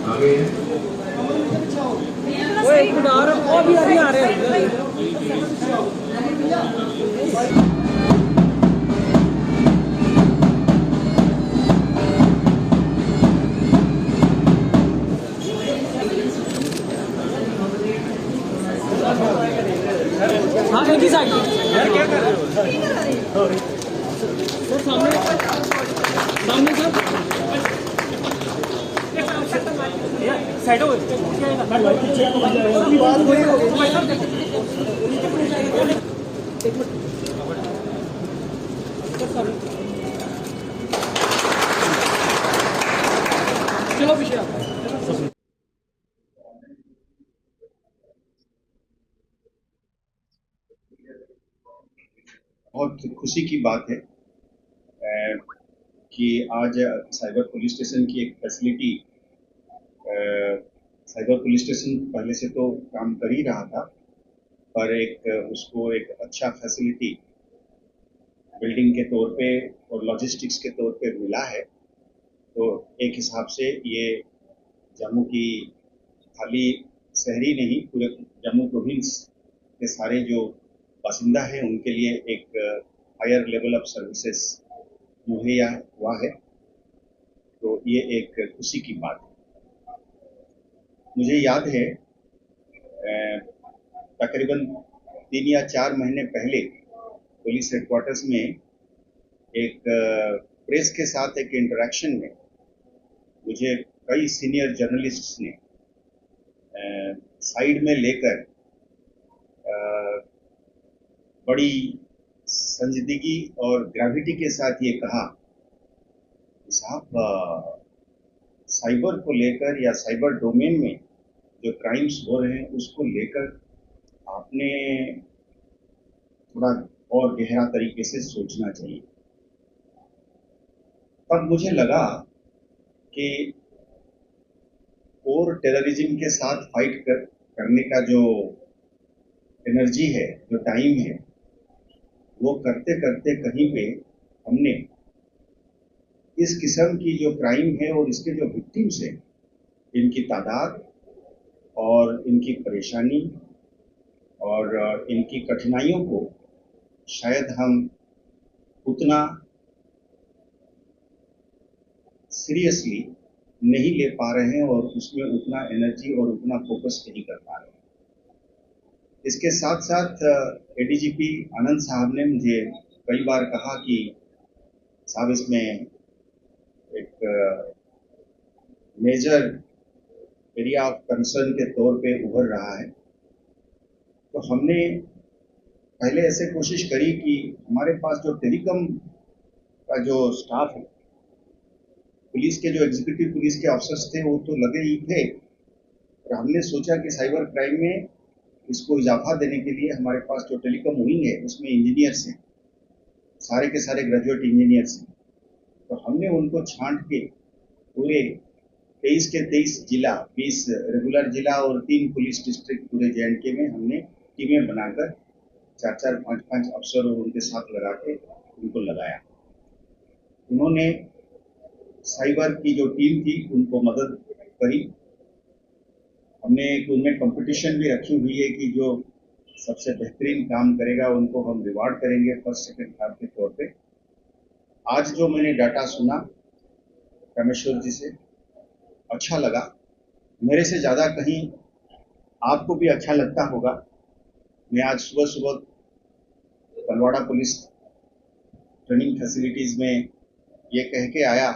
आ गए हैं। वो एक मिनट और वो अभी अभी आ रहे हैं। हाँ एक ही साइड यार क्या कर रहे हो सर सामने सामने सर साइड हो चलो विषय बहुत खुशी की बात है कि आज साइबर पुलिस स्टेशन की एक फैसिलिटी, साइबर पुलिस स्टेशन पहले से तो काम कर ही रहा था, पर उसको एक अच्छा फैसिलिटी बिल्डिंग के तौर पे और लॉजिस्टिक्स के तौर पे मिला है। तो एक हिसाब से ये जम्मू की खाली शहरी नहीं, पूरे जम्मू प्रोविंस के सारे जो बासिंदा हैं उनके लिए एक हायर लेवल ऑफ सर्विसेज मुहैया हुआ है। तो ये एक खुशी की बात है। मुझे याद है तकरीबन 3 या 4 महीने पहले पुलिस हेडक्वार्टर्स में एक प्रेस के साथ एक इंटरेक्शन में मुझे कई सीनियर जर्नलिस्ट्स ने साइड में लेकर बड़ी संजीदगी और ग्रेविटी के साथ ये कहा कि साहब, साइबर को लेकर या साइबर डोमेन में जो क्राइम्स हो रहे हैं उसको लेकर आपने थोड़ा और गहरा तरीके से सोचना चाहिए। तब मुझे लगा कि और टेररिज्म के साथ करने का जो एनर्जी है, जो टाइम है, वो करते करते कहीं पे हमने इस किस्म की जो क्राइम है और इसके जो विक्टिम्स हैं, इनकी तादाद और इनकी परेशानी और इनकी कठिनाइयों को शायद हम उतना सीरियसली नहीं ले पा रहे हैं और उसमें उतना एनर्जी और उतना फोकस नहीं कर पा रहे हैं। इसके साथ साथ एडीजीपी आनंद साहब ने मुझे कई बार कहा कि साहब इसमें एक मेजर एरिया ऑफ कंसर्न के तौर पे उभर रहा है। तो हमने पहले ऐसे कोशिश करी कि हमारे पास जो टेलीकॉम का जो स्टाफ है, पुलिस के जो एग्जीक्यूटिव पुलिस के ऑफिसर्स थे वो तो लगे ही थे, और हमने सोचा कि साइबर क्राइम में इसको इजाफा देने के लिए हमारे पास जो टेलीकॉम विंग है उसमें इंजीनियर्स हैं, सारे के सारे ग्रेजुएट इंजीनियर्स हैं। तो हमने उनको छांट के पूरे 23 के 23 जिला, 20 रेगुलर जिला और 3 पुलिस डिस्ट्रिक्ट पूरे JNK में हमने टीमें बनाकर 4-4, 5-5 अफसर और उनके साथ लगा के उनको लगाया। उन्होंने साइबर की जो टीम थी उनको मदद करी। हमने उनमें कंपटीशन भी रखी हुई है कि जो सबसे बेहतरीन काम करेगा उनको हम रिवार्ड करेंगे फर्स्ट, सेकंड, थर्ड के तौर पे। आज जो मैंने डाटा सुना रामेश्वर जी से, अच्छा लगा। मेरे से ज़्यादा कहीं आपको भी अच्छा लगता होगा। मैं आज सुबह सुबह तलवाड़ा पुलिस ट्रेनिंग फैसिलिटीज़ में ये कह के आया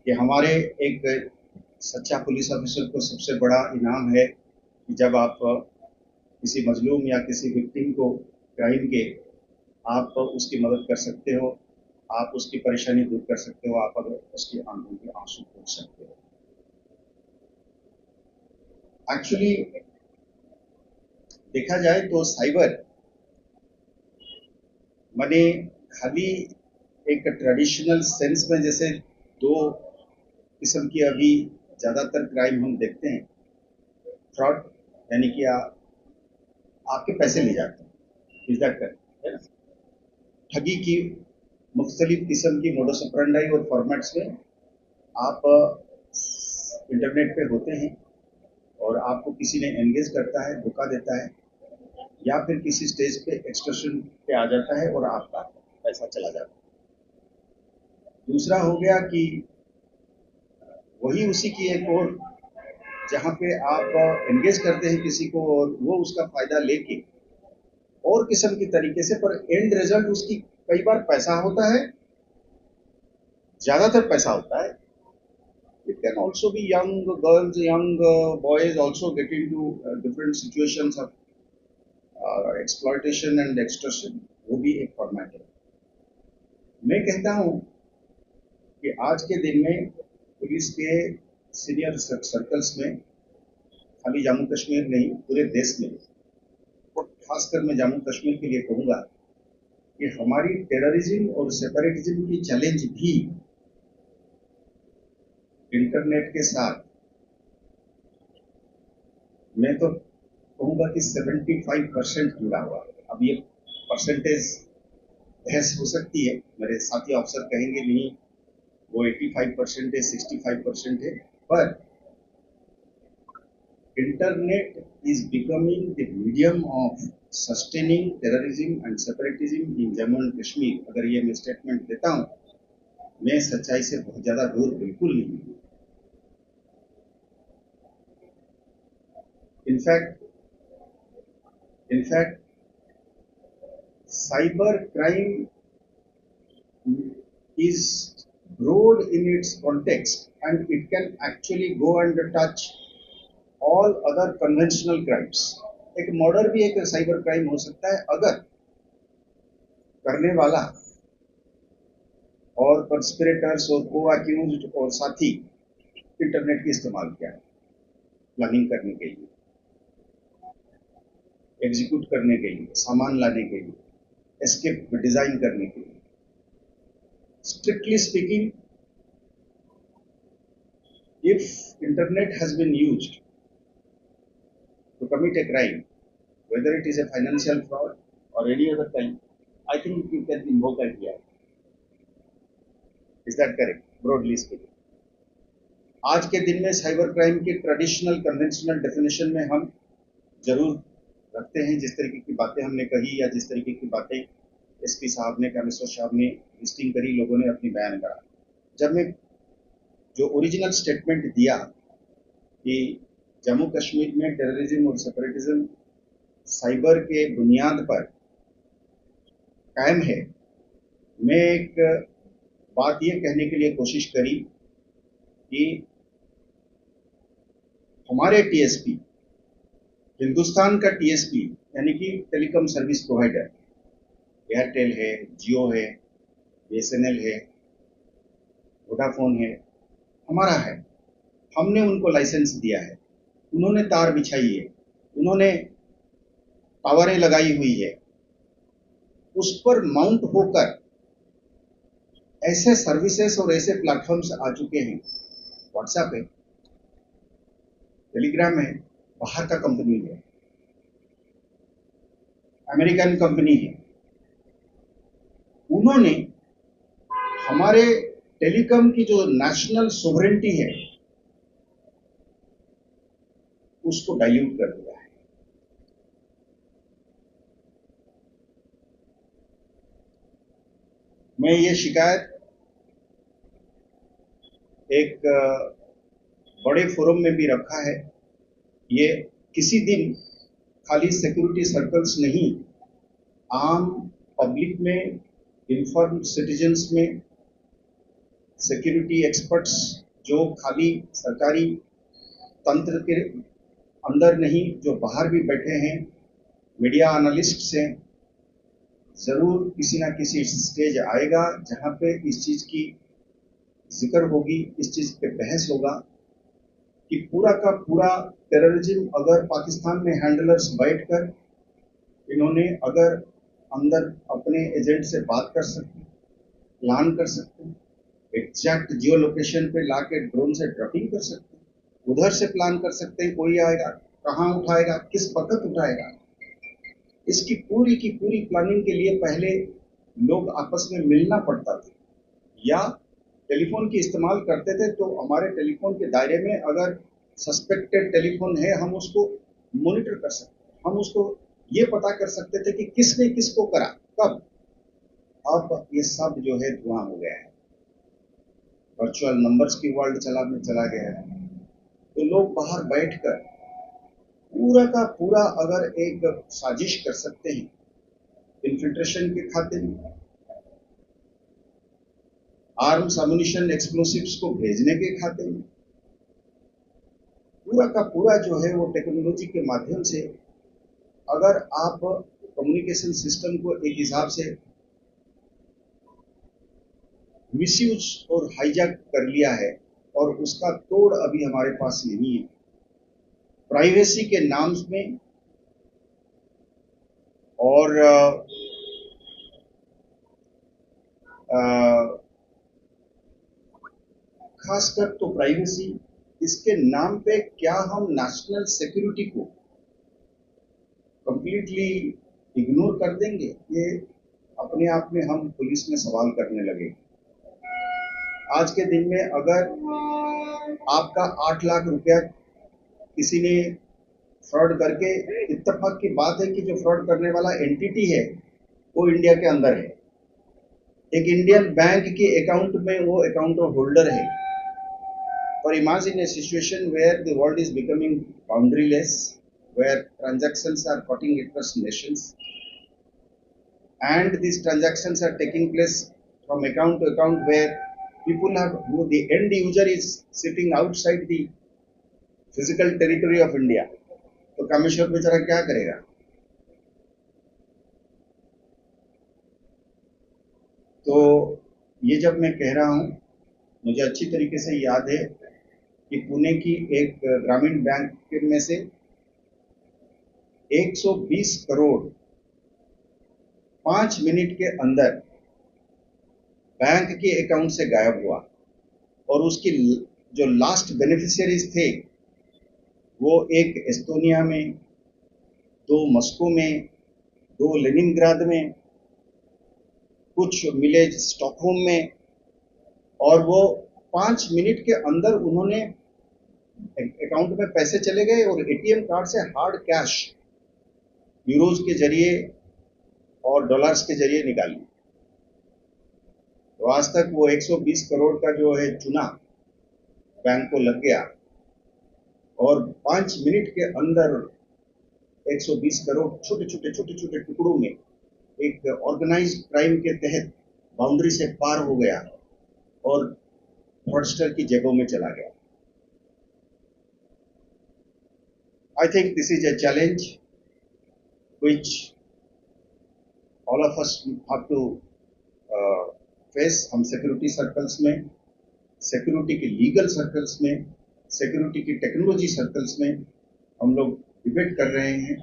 कि हमारे एक सच्चा पुलिस ऑफिसर को सबसे बड़ा इनाम है कि जब आप किसी मजलूम या किसी विक्टिम को क्राइम के आप उसकी मदद कर सकते हो, आप उसकी परेशानी दूर कर सकते हो, आप अगर उसकी आंखों के आंसू पोंछ सकते हो। एक्चुअली देखा जाए तो साइबर माने खाली एक ट्रेडिशनल सेंस में जैसे 2 किस्म की अभी ज़्यादातर क्राइम हम देखते हैं। फ्रॉड यानी कि आपके पैसे ले जाते हैं, विथड्रॉ करते हैं। ठगी की मुख्तलिफ किस्म की मोडस ऑपरेंडी और फॉर्मेट्स में आप इंटरनेट पे होते हैं और आपको किसी ने एंगेज करता है, धोखा देता है, या फिर किसी स्टेज पे एक्सटॉर्शन पे आ जाता है और आपका पैसा चला जाता है। दूसरा हो गया कि वही उसी की एक और, जहाँ पे आप एंगेज करते हैं किसी को और वो उसका फायदा लेके और किस्म की तरीके से, पर एंड रिजल्ट उसकी कई बार पैसा होता है, ज्यादातर पैसा होता है। It can also be young girls, young boys also get into different situations of exploitation and extortion. वो भी एक फॉर्मेट है। मैं कहता हूँ कि आज के दिन में पुलिस के सीनियर सर्कल्स में, खाली जम्मू कश्मीर नहीं पूरे देश में, और खासकर मैं जम्मू कश्मीर के लिए कहूँगा कि हमारी टेररिज्म और सेपरेटिज्म की चैलेंज भी इंटरनेट के साथ, मैं तो कहूँगा कि 75% जुड़ा हुआ है। अब ये परसेंटेज बहस हो सकती है, मेरे साथी अफसर कहेंगे नहीं वो 85% है, 65% है, पर internet is becoming the medium of sustaining terrorism and separatism in Jammu and Kashmir. अगर ये मैं स्टेटमेंट देता हूँ, मैं सच्चाई से बहुत ज्यादा दूर बिल्कुल नहीं हूँ। In fact, cyber crime is broad in its context and it can actually go and touch all other conventional crimes. एक मर्डर भी एक साइबर क्राइम हो सकता है अगर करने वाला और कंस्पिरेटर्स और को अक्यूज्ड और साथी इंटरनेट का इस्तेमाल किया है प्लानिंग करने के लिए, एग्जीक्यूट करने के लिए, सामान लाने के लिए, एस्केप डिजाइन करने के लिए। Strictly speaking, if internet has been used to commit a crime, whether it is a financial fraud or any other crime, I think you can invoke IPR. Is that correct? Broadly speaking. आज के दिन में cyber crime के traditional conventional definition में हम जरूर रखते हैं, जिस तरीके की बातें हमने कही या जिस तरीके की बातें एसपी साहब ने, कमिश्नर साहब ने लिस्टिंग करी, लोगों ने अपनी बयान करा। जब मैं जो ओरिजिनल स्टेटमेंट दिया कि जम्मू कश्मीर में टेररिज्म और सेपरेटिज्म साइबर के बुनियाद पर कायम है, मैं एक बात ये कहने के लिए कोशिश करी कि हमारे टीएसपी, हिंदुस्तान का टीएसपी यानी कि टेलीकॉम सर्विस प्रोवाइडर, एयरटेल है, जियो है, बीएसएनएल है, वोडाफोन है, हमारा है। हमने उनको लाइसेंस दिया है, उन्होंने तार बिछाई है, उन्होंने टावरें लगाई हुई है, उस पर माउंट होकर ऐसे सर्विसेज और ऐसे प्लेटफॉर्म्स आ चुके हैं। व्हाट्सएप है, टेलीग्राम है, बाहर का कंपनी है, अमेरिकन कंपनी है, उन्होंने हमारे टेलीकॉम की जो नेशनल सोवरेनिटी है उसको डाइल्यूट कर दिया है। मैं ये शिकायत एक बड़े फोरम में भी रखा है। ये किसी दिन खाली सिक्योरिटी सर्कल्स नहीं, आम पब्लिक में, इन्फॉर्म्ड सिटीजन्स में, सिक्योरिटी एक्सपर्ट्स जो खाली सरकारी तंत्र के अंदर नहीं, जो बाहर भी बैठे हैं, मीडिया एनालिस्ट्स हैं, जरूर किसी ना किसी स्टेज आएगा जहां पे इस चीज की जिक्र होगी, इस चीज पे बहस होगा कि पूरा का पूरा टेररिज्म अगर पाकिस्तान में हैंडलर्स बैठकर इन्होंने अगर अंदर अपने एजेंट से बात कर सकते, प्लान कर सकते, एग्जैक्ट जियो लोकेशन पे लाके ड्रोन से ट्रैकिंग कर सकते, उधर से प्लान कर सकते हैं कोई आएगा, कहाँ उठाएगा, किस वक्त उठाएगा, इसकी पूरी की पूरी प्लानिंग के लिए पहले लोग आपस में मिलना पड़ता था या टेलीफोन की इस्तेमाल करते थे तो हमारे टेलीफोन के दायरे में अगर सस्पेक्टेड टेलीफोन है हम उसको मॉनिटर कर सकते, हम उसको ये पता कर सकते थे कि किसने किसको करा कब। अब ये सब जो है धुआं हो गया है, वर्चुअल नंबर्स की वर्ल्ड चला गया है। तो लोग बाहर बैठकर पूरा का पूरा अगर एक साजिश कर सकते हैं इन्फिल्ट्रेशन के खाते में, आर्म्स अम्युनिशन एक्सप्लोसिव्स को भेजने के खाते में, पूरा का पूरा जो है वो टेक्नोलॉजी के माध्यम से अगर आप कम्युनिकेशन सिस्टम को एक हिसाब से मिसयूज और हाईजैक कर लिया है और उसका तोड़ अभी हमारे पास नहीं है। प्राइवेसी के नाम में और खासकर तो प्राइवेसी, इसके नाम पे क्या हम नेशनल सिक्योरिटी को कंप्लीटली इग्नोर कर देंगे, ये अपने आप में हम पुलिस में सवाल करने लगे। आज के दिन में अगर आपका 8 लाख रुपया किसी ने फ्रॉड करके, इत्तेफाक की बात है कि जो फ्रॉड करने वाला एंटिटी है वो इंडिया के अंदर है, एक इंडियन बैंक के अकाउंट में वो अकाउंट होल्डर है। और imagine a situation where the world is becoming boundaryless, where transactions are cutting across nations, and these transactions are taking place from account to account, where people have, the end user is sitting outside the physical territory of India. तो कामेश्वर बेचारा क्या करेगा? तो ये जब मैं कह रहा हूँ, मुझे अच्छी तरीके से याद है कि पुणे की एक ग्रामीण बैंक में से 120 करोड़ 5 मिनट के अंदर बैंक के अकाउंट से गायब हुआ, और उसकी जो लास्ट बेनिफिशियरीज थे वो एक एस्टोनिया में, 2 मॉस्को में, 2 लेनिनग्राद में, कुछ मिले स्टॉकहोम में, और वो 5 मिनट के अंदर उन्होंने अकाउंट में पैसे चले गए और एटीएम कार्ड से हार्ड कैश यूरोज के जरिए और डॉलर्स के जरिए निकाली। तो आज तक वो 120 करोड़ का जो है चुना बैंक को लग गया, और 5 मिनट के अंदर 120 करोड़ छोटे छोटे टुकड़ों में एक ऑर्गेनाइज्ड क्राइम के तहत बाउंड्री से पार हो गया और फ्रॉडस्टर की जेबों में चला गया। I think this is a challenge which all of us have to face. हम सिक्योरिटी सर्कल्स में, सिक्योरिटी के लीगल सर्कल्स में, सिक्योरिटी की टेक्नोलॉजी सर्कल्स में हम लोग डिबेट कर रहे हैं।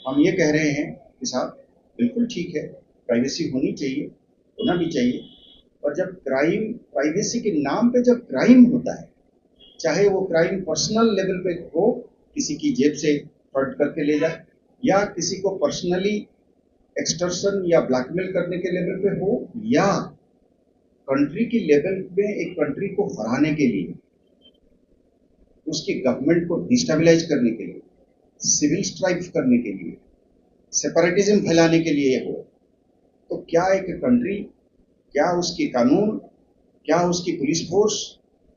हम ये कह रहे हैं कि साहब बिल्कुल ठीक है, प्राइवेसी होनी चाहिए, होना भी चाहिए, और जब क्राइम, प्राइवेसी के नाम पे जब क्राइम होता है, चाहे वो क्राइम पर्सनल लेवल पे हो, किसी की जेब से फ्रॉड करके ले जाए, या किसी को पर्सनली एक्सटर्शन या ब्लैकमेल करने के लेवल पे हो, या कंट्री की लेवल पे एक कंट्री को हराने के लिए, उसकी गवर्नमेंट को डिस्टेबलाइज करने के लिए, सिविल स्ट्राइक करने के लिए, सेपरेटिज्म फैलाने के लिए हो, तो क्या एक कंट्री, क्या उसकी कानून, क्या उसकी पुलिस फोर्स,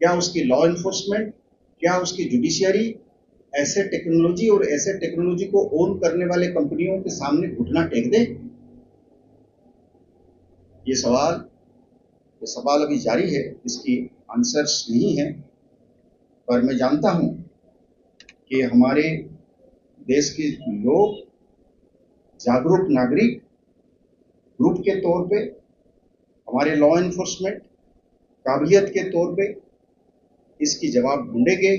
क्या उसकी लॉ एनफोर्समेंट, क्या उसकी जुडिशियरी ऐसे टेक्नोलॉजी और ऐसे टेक्नोलॉजी को ओन करने वाले कंपनियों के सामने घुटना टेक दे? ये सवाल अभी जारी है, इसकी आंसर्स नहीं है। पर मैं जानता हूं कि हमारे देश के लोग, जागरूक नागरिक ग्रुप के तौर पे, हमारे लॉ एनफोर्समेंट काबिलियत के तौर पे इसकी जवाब ढूंढेंगे,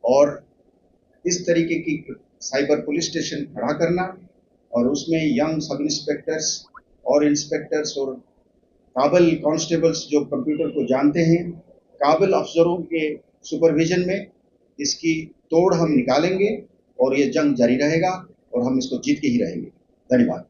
और इस तरीके की साइबर पुलिस स्टेशन खड़ा करना, और उसमें यंग सब इंस्पेक्टर्स और इंस्पेक्टर्स और काबिल कांस्टेबल्स जो कंप्यूटर को जानते हैं, काबिल अफसरों के सुपरविजन में इसकी तोड़ हम निकालेंगे, और ये जंग जारी रहेगा और हम इसको जीत के ही रहेंगे। धन्यवाद।